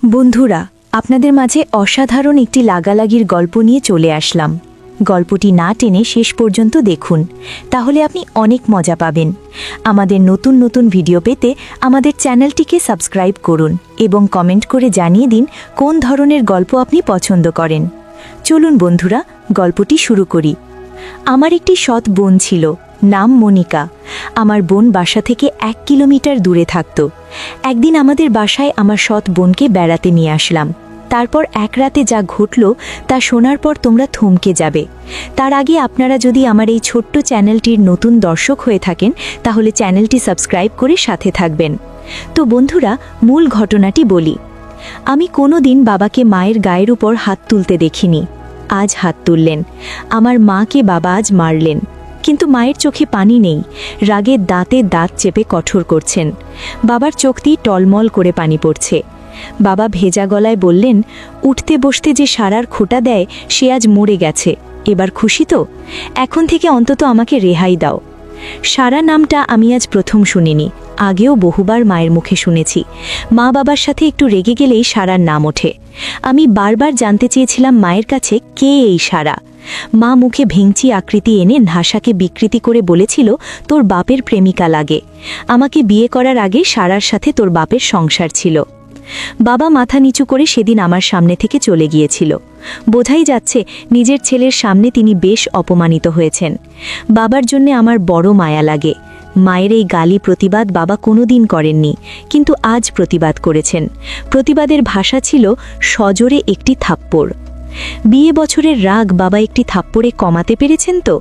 বন্ধুরা, আপনাদের মাঝে অসাধারণ একটি লাগালাগির গল্প নিয়ে চলে আসলাম। গল্পটি না টেনে শেষ পর্যন্ত দেখুন, তাহলে আপনি অনেক মজা পাবেন। আমাদের নতুন নতুন ভিডিও পেতে আমাদের চ্যানেলটিকে সাবস্ক্রাইব করুন এবং কমেন্ট করে জানিয়ে দিন কোন ধরনের গল্প আপনি পছন্দ করেন। চলুন বন্ধুরা, গল্পটি শুরু করি। আমার একটি সৎ বোন ছিল, নাম মনিকা। আমার বোন বাসা থেকে 1 কিলোমিটার দূরে থাকত। একদিন আমাদের বাসায় আমার সৎ বোনকে বেড়াতে নিয়ে আসলাম। তারপর এক রাতে যা ঘটল তা শোনার পর তোমরা থমকে যাবে। তার আগে আপনারা যদি আমার এই ছোট্ট চ্যানেলটির নতুন দর্শক হয়ে থাকেন, তাহলে চ্যানেলটি সাবস্ক্রাইব করে সাথে থাকবেন। তো বন্ধুরা, মূল ঘটনাটি বলি। আমি কোনোদিন বাবাকে মায়ের গায়ের উপর হাত তুলতে দেখিনি। আজ হাত তুললেন। আমার মাকে বাবা আজ মারলেন, কিন্তু মায়ের চোখে পানি নেই। রাগে দাঁতে দাঁত চেপে কঠোর করছেন। বাবার চোখ দিয়ে টলমল করে পানি পড়ছে। বাবা ভেজা গলায় বললেন, উঠতে বসতে যে সারার খোঁটা দেয় সে আজ মরে গেছে। এবার খুশি তো? এখন থেকে অন্তত আমাকে রেহাই দাও। সারা নামটা আমি আজ প্রথম শুনিনি, আগেও বহুবার মায়ের মুখে শুনেছি। মা বাবার সাথে একটু রেগে গেলেই সারার নাম ওঠে। আমি বারবার জানতে চেয়েছিলাম মায়ের কাছে, কে এই সারা? মা মুখে ভেঙচি আকৃতি এনে ভাষাকে বিকৃতি করে বলেছিল, তোর বাপের প্রেমিকা লাগে। আমাকে বিয়ে করার আগে সারার সাথে তোর বাপের সংসার ছিল। বাবা মাথা নিচু করে সেদিন আমার সামনে থেকে চলে গিয়েছিল। বোঝাই যাচ্ছে নিজের ছেলের সামনে তিনি বেশ অপমানিত হয়েছেন। বাবার জন্য আমার বড় মায়া লাগে। মায়ের এই গালি প্রতিবাদ বাবা কোনোদিন করেননি, কিন্তু আজ প্রতিবাদ করেছেন। প্রতিবাদের ভাষা ছিল সজোরে একটি থাপ্পড়। বিয়ে বছরের রাগ বাবা একটি থাপ্পড়ে কমাতে পেরেছেন তো?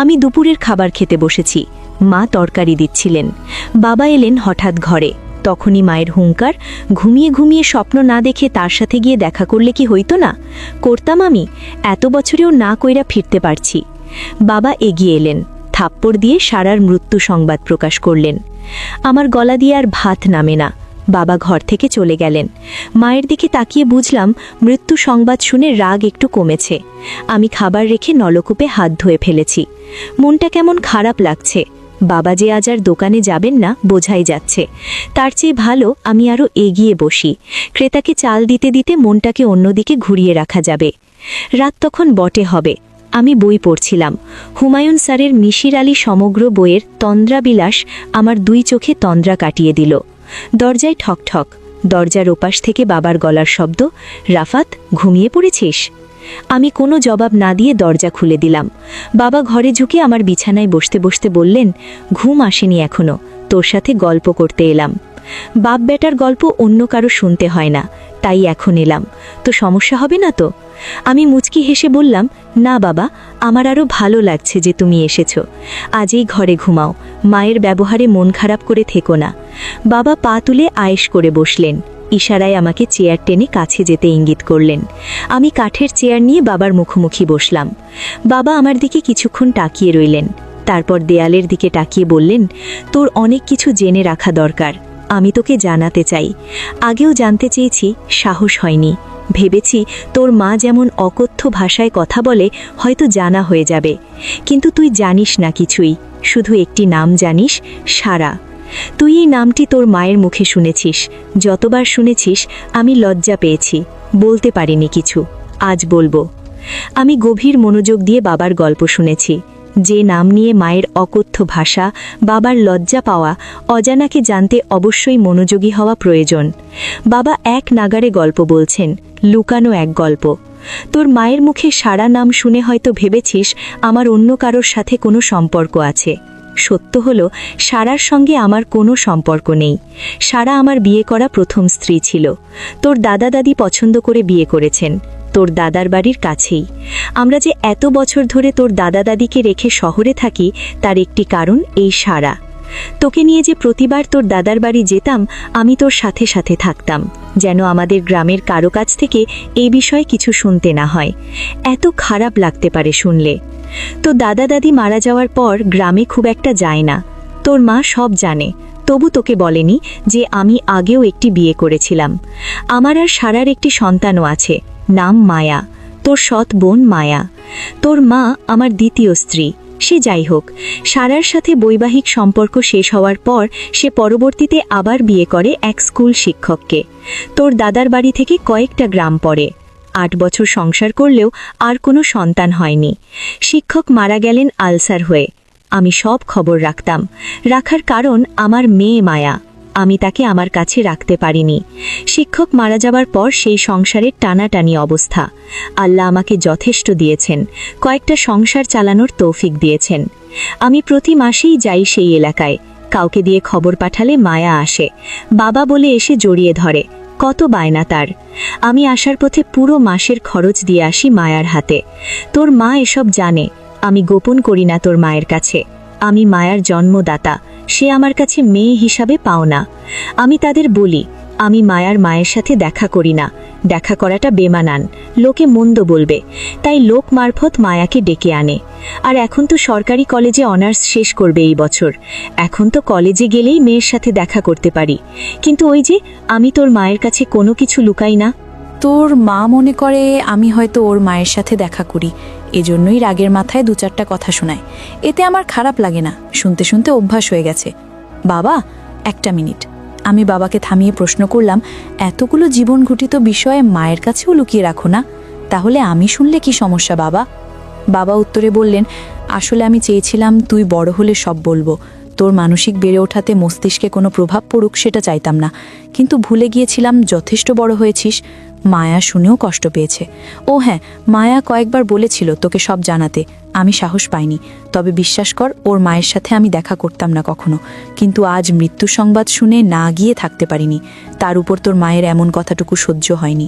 আমি দুপুরের খাবার খেতে বসেছি। মা তরকারি দিচ্ছিলেন। বাবা এলেন হঠাৎ ঘরে। তখনই মায়ের হুঙ্কার, ঘুমিয়ে ঘুমিয়ে স্বপ্ন না দেখে তার সাথে গিয়ে দেখা করলে কি হইতো না? করতাম আমি, এত বছরেও না কইরা ফিরতে পারছি। বাবা এগিয়ে এলেন, থাপ্পড় দিয়ে সারার মৃত্যু সংবাদ প্রকাশ করলেন। আমার গলা দিয়ে আর ভাত নামে না। বাবা ঘর থেকে চলে গেলেন। মায়ের দিকে তাকিয়ে বুঝলাম মৃত্যু সংবাদ শুনে রাগ একটু কমেছে। আমি খাবার রেখে নলকূপে হাত ধুয়ে ফেলেছি। মনটা কেমন খারাপ লাগছে। বাবা যে আজ আর দোকানে যাবেন না বোঝাই যাচ্ছে। তার চেয়ে ভালো আমি আরও এগিয়ে বসি। ক্রেতাকে চাল দিতে দিতে মনটাকে অন্যদিকে ঘুরিয়ে রাখা যাবে। রাত তখন বটে হবে। আমি বই পড়ছিলাম। হুমায়ুন স্যারের মিশির আলী সমগ্র বইয়ের তন্দ্রাবিলাস আমার দুই চোখে তন্দ্রা কাটিয়ে দিল। দরজায় ঠকঠক। দরজার ওপাশ থেকে বাবার গলার শব্দ, রাফাত, ঘুমিয়ে পড়েছিস? আমি কোনো জবাব না দিয়ে দরজা খুলে দিলাম। বাবা ঘরে ঝুঁকে আমার বিছানায় বসতে বসতে বললেন, ঘুম আসেনি এখনো, তোর সাথে গল্প করতে এলাম। বাপ বেটার গল্প অন্য কারো শুনতে হয় না, তাই এখন এলাম। তো সমস্যা হবে না তো? আমি মুচকি হেসে বললাম, না বাবা, আমার আরও ভালো লাগছে যে তুমি এসেছো। আজই ঘরে ঘুমাও, মায়ের ব্যবহারে মন খারাপ করে থেকো না। বাবা পা তুলে আয়েশ করে বসলেন। ইশারায় আমাকে চেয়ার টেনে কাছে যেতে ইঙ্গিত করলেন। আমি কাঠের চেয়ার নিয়ে বাবার মুখোমুখি বসলাম। বাবা আমার দিকে কিছুক্ষণ তাকিয়ে রইলেন। তারপর দেয়ালের দিকে তাকিয়ে বললেন, তোর অনেক কিছু জেনে রাখা দরকার। আমি তোকে জানাতে চাই। আগেও জানতে চেয়েছি, সাহস হয়নি। ভেবেছি তোর মা যেমন অকথ্য ভাষায় কথা বলে হয়তো জানা হয়ে যাবে, কিন্তু তুই জানিস না কিছুই। শুধু একটি নাম জানিস, সারা। তুই এই নামটি তোর মায়ের মুখে শুনেছিস। যতবার শুনেছিস আমি লজ্জা পেয়েছি, বলতে পারিনি কিছু। আজ বলবো। আমি গভীর মনোযোগ দিয়ে বাবার গল্প শুনেছি। যে নাম নিয়ে মায়ের অকথ্য ভাষা, বাবার লজ্জা পাওয়া, অজানাকে জানতে অবশ্যই মনোযোগী হওয়া প্রয়োজন। বাবা এক নাগারে গল্প বলছেন, লুকানো এক গল্প। তোর মায়ের মুখে সারা নাম শুনে হয়তো ভেবেছিস আমার অন্য কারোর সাথে কোনো সম্পর্ক আছে। সত্য হলো, সারার সঙ্গে আমার কোনো সম্পর্ক নেই। সারা আমার বিয়ে করা প্রথম স্ত্রী ছিল। তোর দাদা দাদি পছন্দ করে বিয়ে করেছেন, তোর দাদার বাড়ির কাছেই। আমরা যে এত বছর ধরে তোর দাদা দাদিকে রেখে শহরে থাকি তার একটি কারণ এই সারা। তোকে নিয়ে যে প্রতিবার তোর দাদার বাড়ি যেতাম, আমি তোর সাথে সাথে থাকতাম, যেন আমাদের গ্রামের কারো কাছ থেকে এই বিষয়ে কিছু শুনতে না হয়। এত খারাপ লাগতে পারে শুনলে। তো দাদা দাদি মারা যাওয়ার পর গ্রামে খুব একটা যায় না। তোর মা সব জানে, তবু তোকে বলেনি যে আমি আগেও একটি বিয়ে করেছিলাম। আমার আর সারার একটি সন্তানও আছে, নাম মায়া। তোর সৎ বোন মায়া। তোর মা আমার দ্বিতীয় স্ত্রী। সে যাই হোক, সারার সাথে বৈবাহিক সম্পর্ক শেষ হওয়ার পর সে পরবর্তীতে আবার বিয়ে করে এক স্কুল শিক্ষককে। তোর দাদার বাড়ি থেকে কয়েকটা গ্রাম পড়ে। 8 বছর সংসার করলেও আর কোনো সন্তান হয়নি। শিক্ষক মারা গেলেন আলসার হয়ে। আমি সব খবর রাখতাম। রাখার কারণ আমার মেয়ে মায়া। আমি তাকে আমার কাছে রাখতে পারিনি। শিক্ষক মারা যাবার পর সেই সংসারের টানাটানি অবস্থা। আল্লাহ আমাকে যথেষ্ট দিয়েছেন, কয়েকটা সংসার চালানোর তৌফিক দিয়েছেন। আমি প্রতি মাসেই যাই সেই এলাকায়। কাউকে দিয়ে খবর পাঠালে মায়া আসে, বাবা বলে এসে জড়িয়ে ধরে। কত বায়না তার। আমি আসার পথে পুরো মাসের খরচ দিয়ে আসি মায়ার হাতে। তোর মা এসব জানে, আমি গোপন করি না তোর মায়ের কাছে। আমি মায়ার জন্মদাতা, সে আমার কাছে মেয়ে হিসাবে পাওনা। আমি তাদের বলি, আমি মায়ার মায়ের সাথে দেখা করি না, দেখা করাটা বেমানান, লোকে মন্দ বলবে। তাই লোক মারফত মায়াকে ডেকে আনে। আর এখন তো সরকারি কলেজে অনার্স শেষ করবে এই বছর। এখন তো কলেজে গেলেই মেয়ের সাথে দেখা করতে পারি। কিন্তু ওই যে, আমি তোর মায়ের কাছে কোনো কিছু লুকাই না। তোর মা মনে করে আমি হয়তো ওর মায়ের সাথে দেখা করি, এজন্যই রাগের মাথায় 2-4টা কথা শোনায়। এতে আমার খারাপ লাগে না, শুনতে শুনতে অভ্যাস হয়ে গেছে। বাবা, 1 মিনিট। আমি বাবাকে থামিয়ে প্রশ্ন করলাম, এতগুলো জীবন ঘটিত বিষয়ে মায়ের কাছেও লুকিয়ে রাখো না? তাহলে আমি শুনলে কি সমস্যা বাবা? বাবা উত্তরে বললেন, আসলে আমি চেয়েছিলাম তুই বড় হলে সব বলবো। তোর মানসিক বেড়ে ওঠাতে মস্তিষ্কে কোনো প্রভাব পড়ুক সেটা চাইতাম না, কিন্তু ভুলে গিয়েছিলাম যথেষ্ট বড় হয়েছিস। মায়া শুনেও কষ্ট পেয়েছে। ও হ্যাঁ, মায়া কয়েকবার বলেছিল তোকে সব জানাতে, আমি সাহস পাইনি। তবে বিশ্বাস কর, ওর মায়ের সাথে আমি দেখা করতাম না কখনো। কিন্তু আজ মৃত্যু সংবাদ শুনে না গিয়ে থাকতে পারিনি। তার উপর তোর মায়ের এমন কথাটুকু সহ্য হয়নি।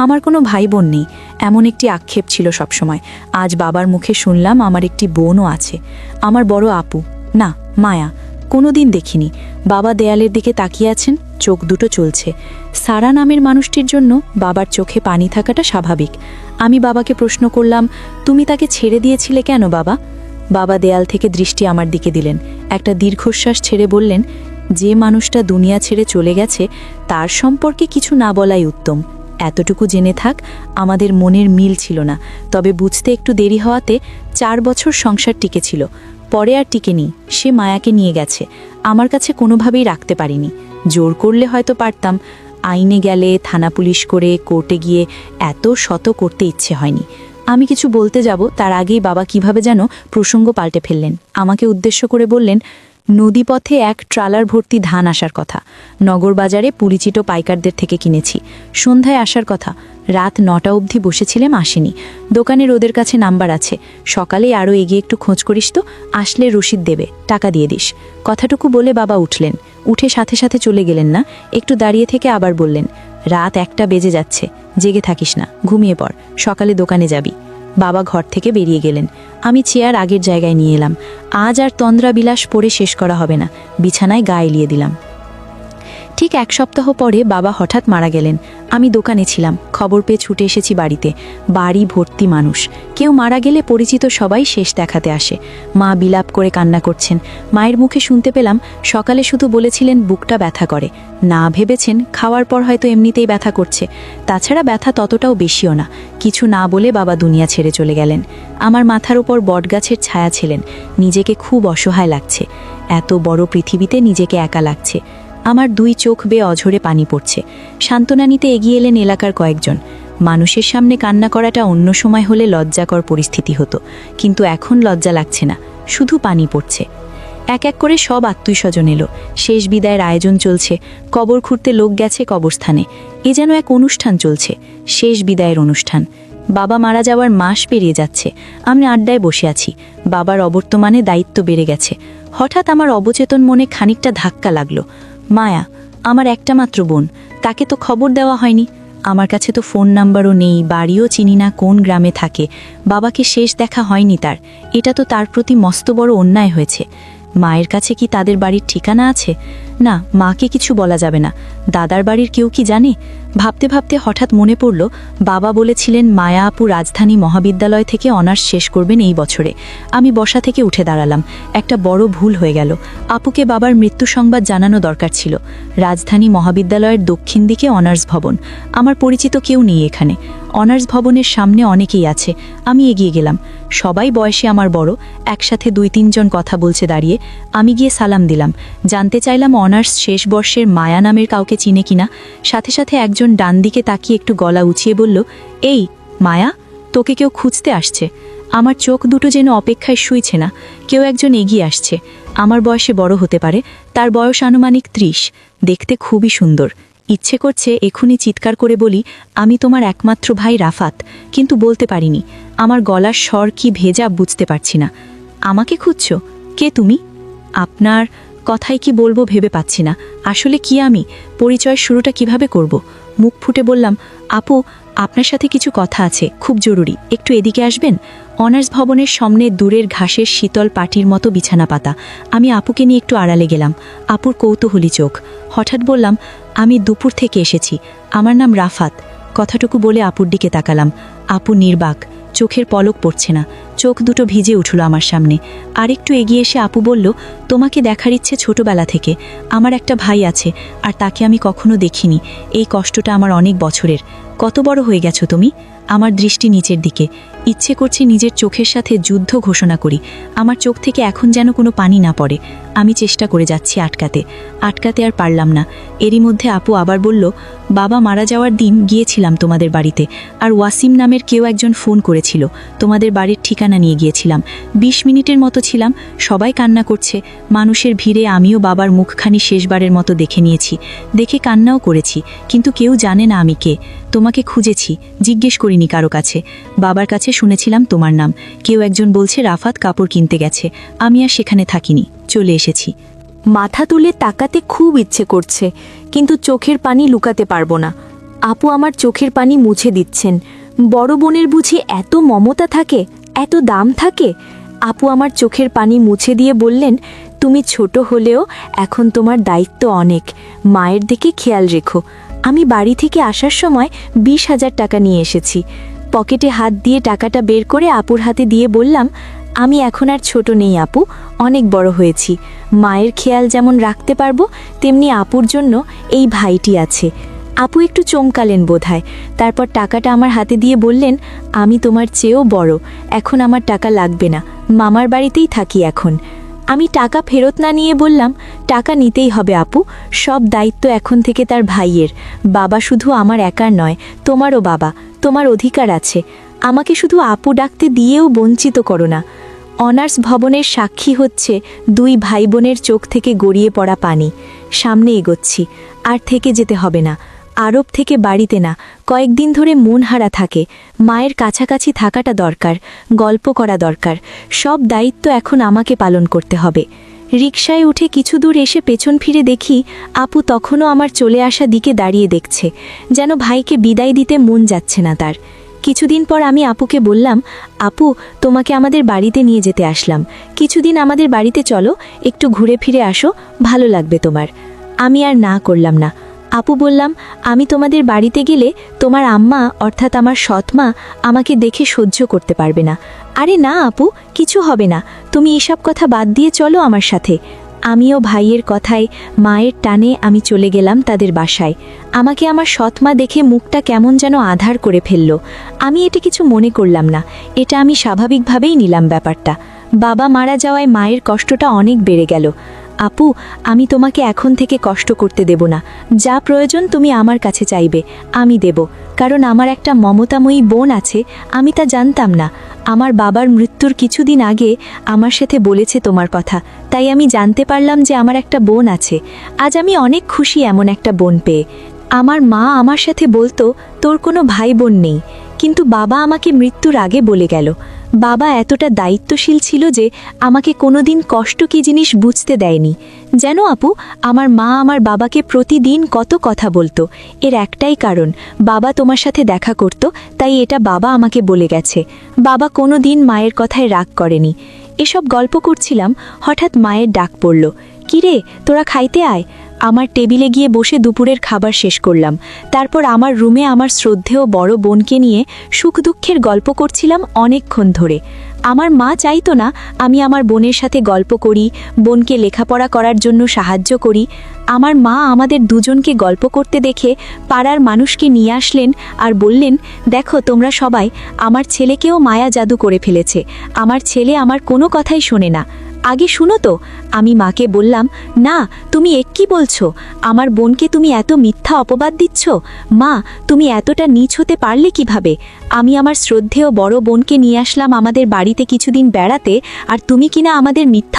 আমার কোনো ভাই বোন নেই, এমন একটি আক্ষেপ ছিল সবসময়। আজ বাবার মুখে শুনলাম আমার একটি বোনও আছে, আমার বড় আপু, না মায়া। কোনোদিন দেখিনি। বাবা দেয়ালের দিকে তাকিয়ে আছেন, চোখ দুটো চলছে। সারা নামের মানুষটির জন্য বাবার চোখে পানি থাকাটা স্বাভাবিক। আমি বাবাকে প্রশ্ন করলাম, তুমি তাকে ছেড়ে দিয়েছিলে কেন বাবা? বাবা দেয়াল থেকে দৃষ্টি আমার দিকে দিলেন, একটা দীর্ঘশ্বাস ছেড়ে বললেন, যে মানুষটা দুনিয়া ছেড়ে চলে গেছে তার সম্পর্কে কিছু না বলাই উত্তম। এতটুকু জেনে থাক, আমাদের মনের মিল ছিল না, তবে বুঝতে একটু দেরি হওয়াতে 4 বছর সংসার টিকেছিল। পরে আর টিকেনি, সে মায়াকে নিয়ে গেছে। আমার কাছে কোনোভাবেই রাখতে পারিনি। জোর করলে হয়তো পারতাম, আইনে গেলে, থানা পুলিশ করে, কোর্টে গিয়ে এত শত করতে ইচ্ছে হয়নি। আমি কিছু বলতে যাব তার আগেই বাবা কিভাবে যেন প্রসঙ্গ পাল্টে ফেললেন। আমাকে উদ্দেশ্য করে বললেন, নদীপথে এক ট্রালার ভর্তি ধান আসার কথা। নগর বাজারে পরিচিত পাইকারদের থেকে কিনেছি। সন্ধ্যায় আসার কথা। রাত 9টা অবধি বসেছিলাম, আসেনি। দোকানের ওদের কাছে নাম্বার আছে। সকালে আরও এগিয়ে একটু খোঁজ করিস তো, আসলে রসিদ দেবে, টাকা দিয়ে দিস। কথাটুকু বলে বাবা উঠলেন। উঠে সাথে সাথে চলে গেলেন না, একটু দাঁড়িয়ে থেকে আবার বললেন, রাত 1টা বেজে যাচ্ছে, জেগে থাকিস না, ঘুমিয়ে পড়, সকালে দোকানে যাবি। বাবা ঘর থেকে বেরিয়ে গেলেন। আমি চেয়ার আগের জায়গায় নিয়ে এলাম। আজ আর তন্দ্রাবিলাস পড়ে শেষ করা হবে না, বিছানায় গা এলিয়ে দিলাম। ঠিক 1 সপ্তাহ পরে বাবা হঠাৎ মারা গেলেন। আমি দোকানে ছিলাম, খবর পেয়ে ছুটে এসেছি বাড়িতে। বাড়ি ভর্তি মানুষ। কেউ মারা গেলে পরিচিত সবাই শেষ দেখাতে আসে। মা বিলাপ করে কান্না করছেন। মায়ের মুখে শুনতে পেলাম, সকালে শুধু বলেছিলেন বুকটা ব্যথা করে, না ভেবেছেন খাওয়ার পর হয়তো এমনিতেই ব্যথা করছে। তাছাড়া ব্যথা ততটাও বেশিও না। কিছু না বলে বাবা দুনিয়া ছেড়ে চলে গেলেন। আমার মাথার উপর বটগাছের ছায়া ছিলেন। নিজেকে খুব অসহায় লাগছে। এত বড় পৃথিবীতে নিজেকে একা লাগছে। আমার 2 চোখ বেয়ে অঝরে পানি পড়ছে। সান্ত্বনা নিতে এগিয়ে এলেন এলাকার কয়েকজন। মানুষের সামনে কান্না করাটা অন্য সময় হলে লজ্জাকর পরিস্থিতি হতো, কিন্তু এখন লজ্জা লাগছে না, শুধু পানি পড়ছে। এক এক করে সব আত্মীয়স্বজন এলো। শেষ বিদায়ের আয়োজন চলছে। কবর খুঁড়তে লোক গেছে কবরস্থানে। এ যেন এক অনুষ্ঠান চলছে, শেষ বিদায়ের অনুষ্ঠান। বাবা মারা যাওয়ার মাস পেরিয়ে যাচ্ছে। আমি আড্ডায় বসে আছি। বাবার অবর্তমানে দায়িত্ব বেড়ে গেছে। হঠাৎ আমার অবচেতন মনে খানিকটা ধাক্কা লাগলো। মায়া, আমার একটা মাত্র বোন, তাকে তো খবর দেওয়া হয়নি। আমার কাছে তো ফোন নাম্বারও নেই, বাড়িও চিনি না কোন গ্রামে থাকে। বাবাকে শেষ দেখা হয়নি তার। এটা তো তার প্রতি মস্ত বড় অন্যায় হয়েছে। মায়ের কাছে কি তাদের বাড়ির ঠিকানা আছে? না, মাকে কিছু বলা যাবে না। দাদার বাড়ির কেউ কি জানে? ভাবতে ভাবতে হঠাৎ মনে পড়ল, বাবা বলেছিলেন মায়া আপু রাজধানী মহাবিদ্যালয় থেকে অনার্স শেষ করবেন এই বছরে। আমি বসা থেকে উঠে দাঁড়ালাম। একটা বড় ভুল হয়ে গেল। আপুকে বাবার মৃত্যু সংবাদ জানানো দরকার ছিল। রাজধানী মহাবিদ্যালয়ের দক্ষিণ দিকে অনার্স ভবন। আমার পরিচিত কেউ নেই এখানে। অনার্স ভবনের সামনে অনেকেই আছে। আমি এগিয়ে গেলাম। সবাই বয়সে আমার বড়, একসাথে 2-3 জন কথা বলছে দাঁড়িয়ে। আমি গিয়ে সালাম দিলাম, জানতে চাইলাম অনার্স শেষ বর্ষের মায়া নামের কাউকে চিনে কিনা। সাথে সাথে একজন ডান দিকে তাকিয়ে একটু গলা উঁচিয়ে বলল, এই মায়া, তোকে কেউ খুঁজতে আসছে। আমার চোখ দুটো যেন অপেক্ষায় শুইছে না। কেউ একজন এগিয়ে আসছে, আমার বয়সে বড় হতে পারে, তার বয়স আনুমানিক 30, দেখতে খুবই সুন্দর। ইচ্ছে করছে এখনই চিৎকার করে বলি, আমি তোমার একমাত্র ভাই রাফাত, কিন্তু বলতে পারিনি। আমার গলার স্বর কি ভেজা বুঝতে পারছি না। আমাকে খুঁজছো? কে তুমি? আপনার কথাই কি বলবো ভেবে পাচ্ছি না। আসলে কি আমি পরিচয়ের শুরুটা কিভাবে করব? মুখ ফুটে বললাম, আপু, আপনার সাথে কিছু কথা আছে, খুব জরুরি, একটু এদিকে আসবেন। অনার্স ভবনের সামনে দূরের ঘাসের শীতল পাটির মতো বিছানা পাতা। আমি আপুকে নিয়ে একটু আড়ালে গেলাম। আপুর কৌতূহলী চোখ। হঠাৎ বললাম, আমি দুপুর থেকে এসেছি, আমার নাম রাফাত। কথাটুকু বলে আপুর দিকে তাকালাম। আপু নির্বাক, চোখের পলক পড়ছে না, চোখ দুটো ভিজে উঠল আমার সামনে। আরেকটু এগিয়ে এসে আপু বলল, তোমাকে দেখার ইচ্ছে ছোটবেলা থেকে। আমার একটা ভাই আছে, আর তাকে আমি কখনো দেখিনি। এই কষ্টটা আমার অনেক বছরের। কত বড় হয়ে গেছো তুমি? আমার দৃষ্টি নিচের দিকে। ইচ্ছে করছে নিজের চোখের সাথে যুদ্ধ ঘোষণা করি। আমার চোখ থেকে এখন যেন কোনো পানি না পড়ে। আমি চেষ্টা করে যাচ্ছি আটকাতে আর পারলাম না। এরই মধ্যে আপু আবার বলল, বাবা মারা যাওয়ার দিন গিয়েছিলাম তোমাদের বাড়িতে, আর ওয়াসিম নামের কেউ একজন ফোন করেছিল। তোমাদের বাড়ির ঠিকানা নিয়ে গিয়েছিলাম। 20 মিনিটের মতো ছিলাম, সবাই কান্না করছে। মানুষের ভিড়ে আমিও বাবার মুখখানি শেষবারের মতো দেখে নিয়েছি, দেখে কান্নাও করেছি, কিন্তু কেউ জানে না আমি কে। তোমাকে খুঁজেছি, জিজ্ঞেস করিনি কারো কাছে। বাবার কাছে শুনেছিলাম তোমার নাম। কেউ একজন বলছে রাফাত কাপড় কিনতে গেছে। আমি আর সেখানে থাকিনি, চলে এসেছি। মাথা তুলে তাকাতে খুব ইচ্ছে করছে, কিন্তু চোখের পানি লুকাতে পারবো না। আপু আমার চোখের পানি মুছে দিচ্ছেন। বড় বোনের বুঝি এত মমতা থাকে, এত দাম থাকে? আপু আমার চোখের পানি মুছে দিয়ে বললেন, তুমি ছোট হলেও এখন তোমার দায়িত্ব অনেক। মায়ের দিকে খেয়াল রেখো। আমি বাড়ি থেকে আসার সময় 20,000 টাকা নিয়ে এসেছি। পকেটে হাত দিয়ে টাকাটা বের করে আপুর হাতে দিয়ে বললাম, আমি এখন আর ছোট নেই আপু, অনেক বড় হয়েছি। মায়ের খেয়াল যেমন রাখতে পারবো, তেমনি আপুর জন্য এই ভাইটি আছে। আপু একটু চমকালেন বোধহয়, তারপর টাকাটা আমার হাতে দিয়ে বললেন, আমি তোমার চেয়েও বড়, এখন আমার টাকা লাগবে না, মামার বাড়িতেই থাকি এখন। আমি টাকা ফেরত না নিয়ে বললাম, টাকা নিতেই হবে আপু, সব দায়িত্ব এখন থেকে তার ভাইয়ের। বাবা শুধু আমার একার নয়, তোমারও বাবা, তোমার অধিকার আছে। আমাকে শুধু আপু ডাকতে দিয়েও বঞ্চিত করো না। অনার্স ভবনের সাক্ষী হচ্ছে 2 ভাই বোনের চোখ থেকে গড়িয়ে পড়া পানি। সামনে এগোচ্ছি, আর থেকে যেতে হবে না। আরব থেকে বাড়িতে না, কয়েকদিন ধরে মন হারা থাকে। মায়ের কাছাকাছি থাকাটা দরকার, গল্প করা দরকার। সব দায়িত্ব এখন আমাকে পালন করতে হবে। রিকশায় উঠে কিছু দূর এসে পেছন ফিরে দেখি আপু তখনও আমার চলে আসা দিকে দাঁড়িয়ে দেখছে, যেন ভাইকে বিদায় দিতে মন যাচ্ছে না তার। কিছুদিন পর আমি আপুকে বললাম, আপু, তোমাকে আমাদের বাড়িতে নিয়ে যেতে আসলাম, কিছুদিন আমাদের বাড়িতে চলো, একটু ঘুরে ফিরে আসো, ভালো লাগবে তোমার। আমি আর না করলাম না। আপু বললাম, আমি তোমাদের বাড়িতে গেলে তোমার আম্মা অর্থাৎ আমার সৎমা আমাকে দেখে সহ্য করতে পারবে না। আরে না আপু, কিছু হবে না, তুমি এসব কথা বাদ দিয়ে চলো আমার সাথে। আমিও ভাইয়ের কথায় মায়ের টানে আমি চলে গেলাম তাদের বাসায়। আমাকে আমার সৎমা দেখে মুখটা কেমন যেন আধার করে ফেলল। আমি এটা কিছু মনে করলাম না, এটা আমি স্বাভাবিকভাবেই নিলাম ব্যাপারটা। বাবা মারা যাওয়ায় মায়ের কষ্টটা অনেক বেড়ে গেল। আপু, আমি তোমাকে এখন থেকে কষ্ট করতে দেব না। যা প্রয়োজন তুমি আমার কাছে চাইবে, আমি দেব, কারণ আমার একটা মমতাময়ী বোন আছে। আমি তা জানতাম না। আমার বাবার মৃত্যুর কিছুদিন আগে আমার সাথে বলেছে তোমার কথা, তাই আমি জানতে পারলাম যে আমার একটা বোন আছে। আজ আমি অনেক খুশি এমন একটা বোন পেয়ে। আমার মা আমার সাথে বলতো, তোর কোনো ভাই বোন নেই, কিন্তু বাবা আমাকে মৃত্যুর আগে বলে গেল। বাবা এতটা দায়িত্বশীল ছিল যে আমাকে কোনোদিন কষ্ট কী জিনিস বুঝতে দেয়নি। যেন আপু, আমার মা আমার বাবাকে প্রতিদিন কত কথা বলতো। এর একটাই কারণ, বাবা তোমার সাথে দেখা করত, তাই এটা বাবা আমাকে বলে গেছে। বাবা কোনো দিন মায়ের কথায় রাগ করেনি। এসব গল্প করছিলাম, হঠাৎ মায়ের ডাক পড়ল, কিরে, তোরা খাইতে আয়। আমার টেবিলে গিয়ে বসে দুপুরের খাবার শেষ করলাম। তারপর আমার রুমে আমার শ্রদ্ধেয় বড় বোনকে নিয়ে সুখ দুঃখের গল্প করছিলাম অনেকক্ষণ ধরে। আমার মা চাইতো না আমি আমার বোনের সাথে গল্প করি, বোনকে লেখাপড়া করার জন্য সাহায্য করি। আমার মা আমাদের দুজনকে গল্প করতে দেখে পাড়ার মানুষকে নিয়ে আসলেন আর বললেন, দেখো তোমরা সবাই, আমার ছেলেকেও মায়া জাদু করে ফেলেছে। আমার ছেলে আমার কোনো কথাই শোনে না। আগে শুনো তো। আমি মাকে বললাম, না, তুমি কি বলছো? আমার বোনকে তুমি এত মিথ্যা অপবাদ দিচ্ছ? মা, তুমি এতটা নীচ হতে পারলে কিভাবে? আমি আমার শ্রদ্ধেয় বড় বোনকে নিয়ে আসলাম আমাদের বাড়িতে কিছুদিন বেড়াতে, আর তুমি কিনা আমাদের মিথ্যা